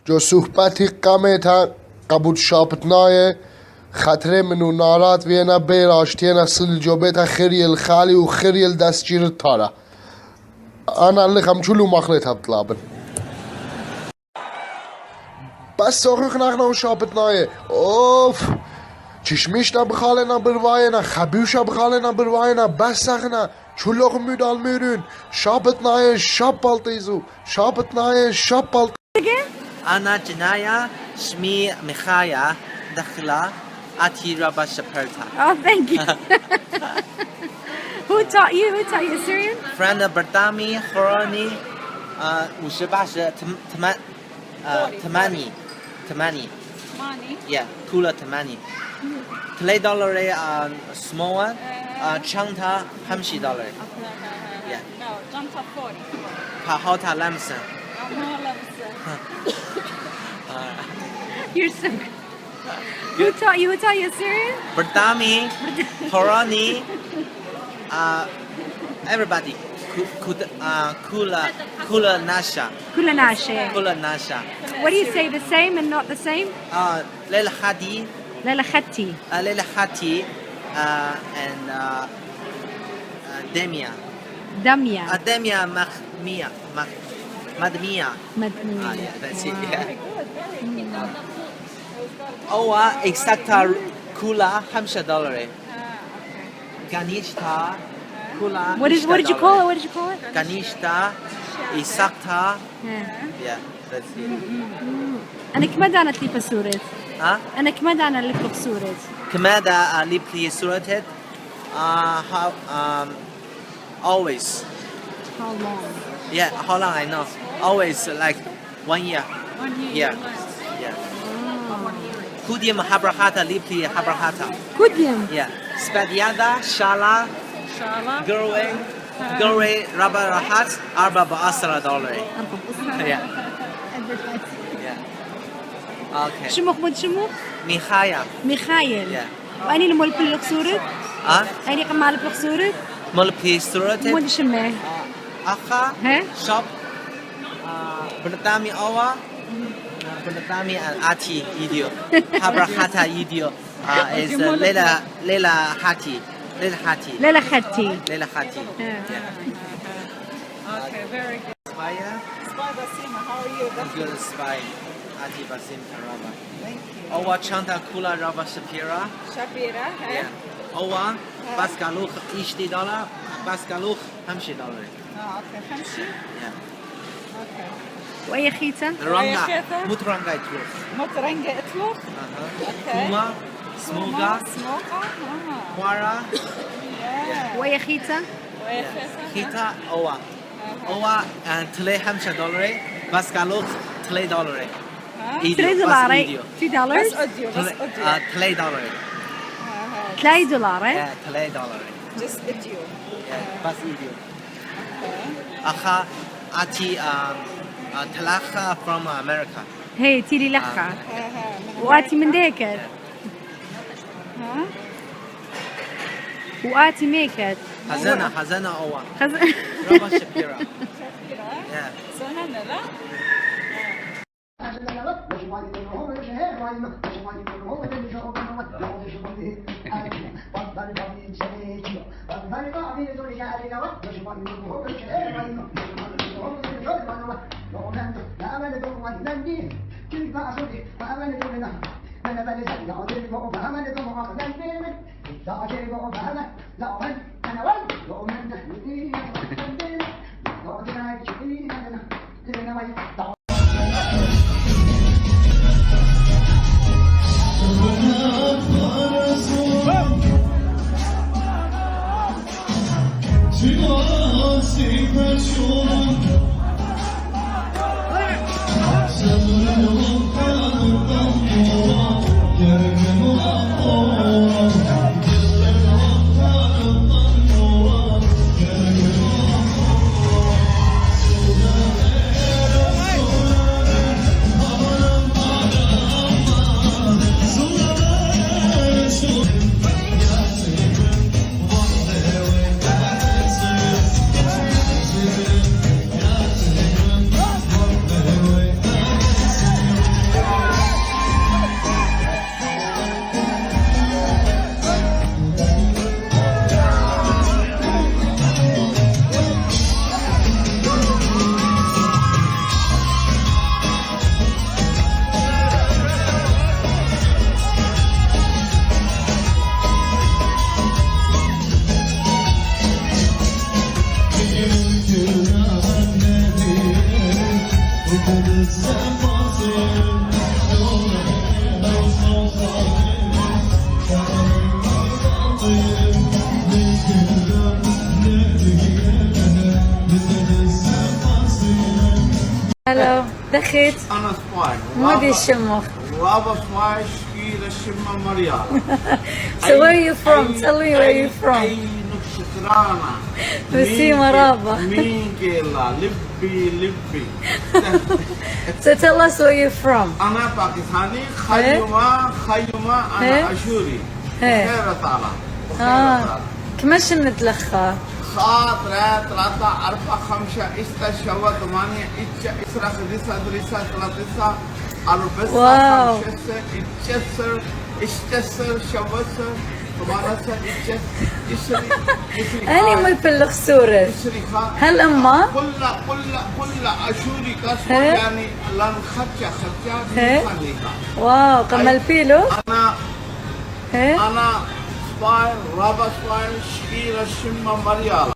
جو صحبتی قامتا قبول شابتنای خطره منو نارات وینا بیراشتینا سل جوبتا خیری الخالی و خیری الدستجير تارا انا اللي خمشلو مخلط هبطلابن بس سوخ نخنا شابتنای اوف چشمیشنا بخالنا برواينا خبيوشا بخالنا برواينا بس سخنا چلوخ ميدال ميرون شابتنای شابالتيزو شابتنای شابالت أنا جنايا شمي مخايا دخلا أتي ربا شبرتا. Oh, thank you. Who taught you? Who taught you Assyrian? Friend Bertami Horoni وشباش تماني Mani. yeah kula تماني $3 small one chanta $50 yeah No, Janta 40. Pahota Lamson You're so good. Who taught you? Who taught you Assyrian? Bertami Horoni everybody Kula Nasha Kulanashe. What do you say? The same and not the same? Leila Hadi Lela Khati. Leila Hati and Demia Damia. Demia Madmia Madmia. yeah that's it yeah Owa exacta kula $50 Ganishta kula What did you call it? What did you call it? Ganishta exacta Yeah. yeah that's it أنا كمان دانا تلي بسورة. ها أنا كمان دانا اللي بسورة. كماذا لبلي سورتد how always How long? yeah how long I know always like 1 year 1 year. yeah yeah Kudim habrahata lipli habrahata Kudyam. yeah spadiada shala girwe rubber hat $4 yeah yeah okay شو مخمود شو Michaya ميخايل. yeah وأني اللي مول بلوك سورة. أني كمان بلوك سورة. multi sorted مود شمه. Akha ها؟ shop Bertami Awa Bertami and Ati Idio Habrahata Idio is Leila Hati لا خدتي. Leila Hati Okay, very good. Spaya Spy Basima, how are you? That's good spy Ati Basim Karaba Thank you. Owa Chanta Kula Raba Shapira Shapira, huh? yeah Owa Baskaluch $50 Baskaluch $50 Oh, okay. Hamshi? yeah Okay. وأي خيتا؟ رنجة خيطة؟ مو رنجة تروح. مطرنجة اطلق. اوكي. كوما سموغا سموكا. كوارا وأي خيتا؟ وهي خيطة. خيتا أوا تلي $5 بس قالوا $3 $3 $2 بس اوديو بس اوديو. $3 $3 $3 جست اوديو. بس فيديو أخا أتي تلاخة from America هي تيلي لخا وآتي من ديكت وآتي ميكت حزنة أوا خز... ربا شبيرة سنة لا. هلو دخيت أنا سواي ما دي الشمخ. وابا سواي شكيل الشمة مريال. So where are you from? Tell me where you're from. أي نكشترانا بسي مرابا. مين كيلا لبي So tell us where you're from. أنا باكستاني خيوما إيه؟ أنا أشوري إيه؟ خير تعالى كمش نتلخى خاط رات راتا أربعة خمسة إستا شوا ثمانية إتشا إسرا خديسة دريسة ثلاثة أربعة واو. خمسة إتشسر إشتسر شوسر ثمانية إسري أنا مي بالخسورة إسري خا هل أما كل أشوري كسر إيه؟ يعني لان خدشة إيه؟ خدشة واو قمل بيلو أنا سباير رابا سباير شكيرة شمة مريالة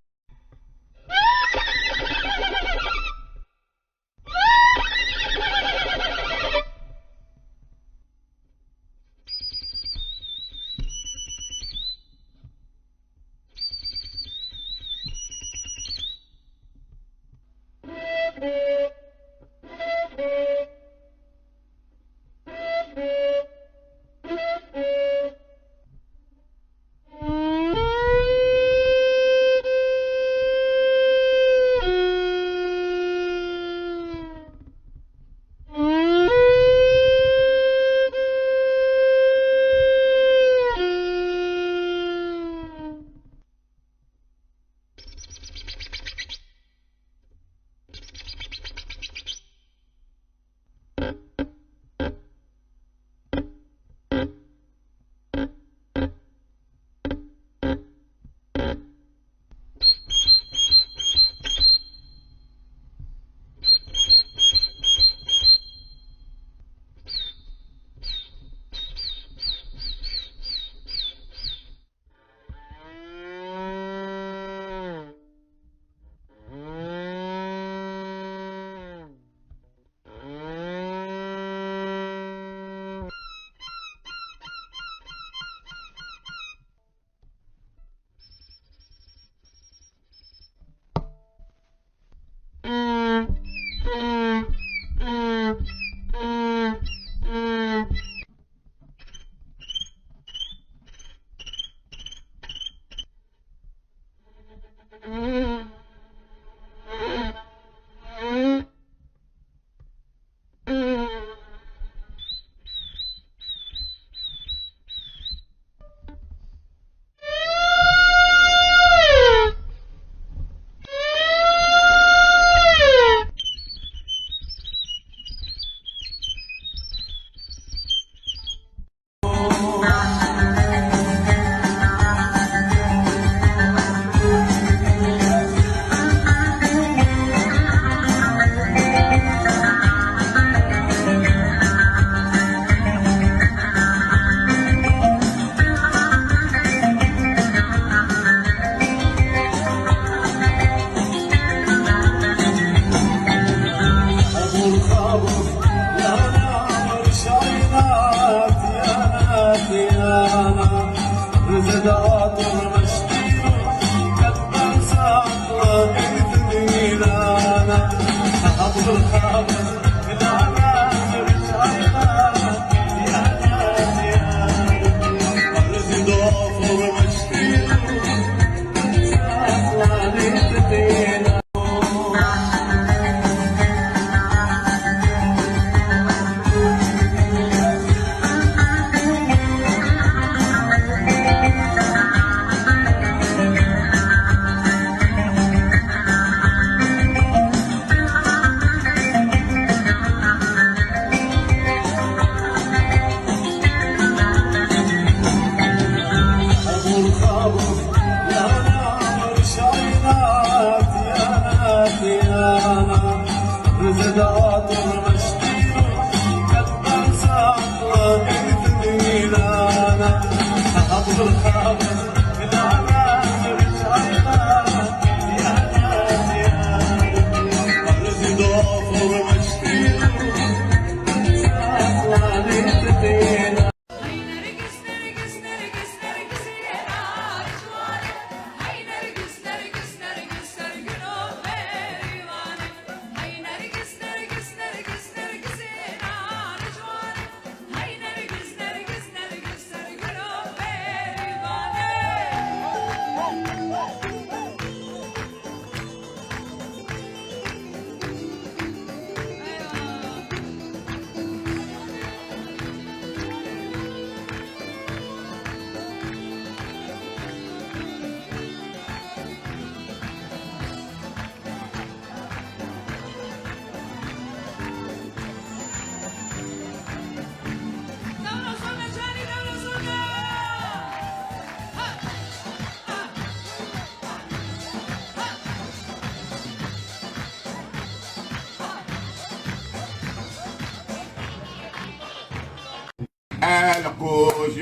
الكوش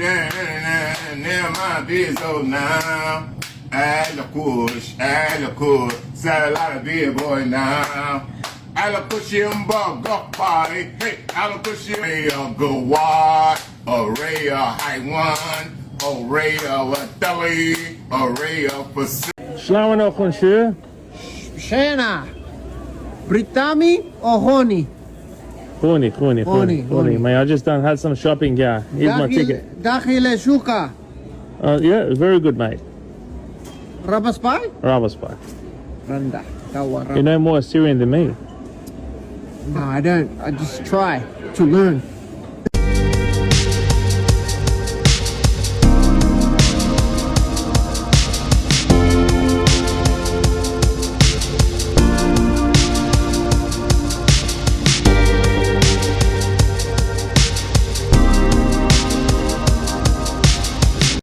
ما بيزونا الكوش سلا بيبوي now الكوش يمبغ باري الكوش يغوات أوريا حيوان أوريا وتلي أوريا فس شلون أخون شو؟ شينا بريتامي أو هوني Khuni. Man, I just had some shopping. Yeah, here's my ticket. داخل شوكا Yeah, very good, mate. رابس باي Rabas Bar. رندا You know more Syrian than me. No, I don't. I just try to learn.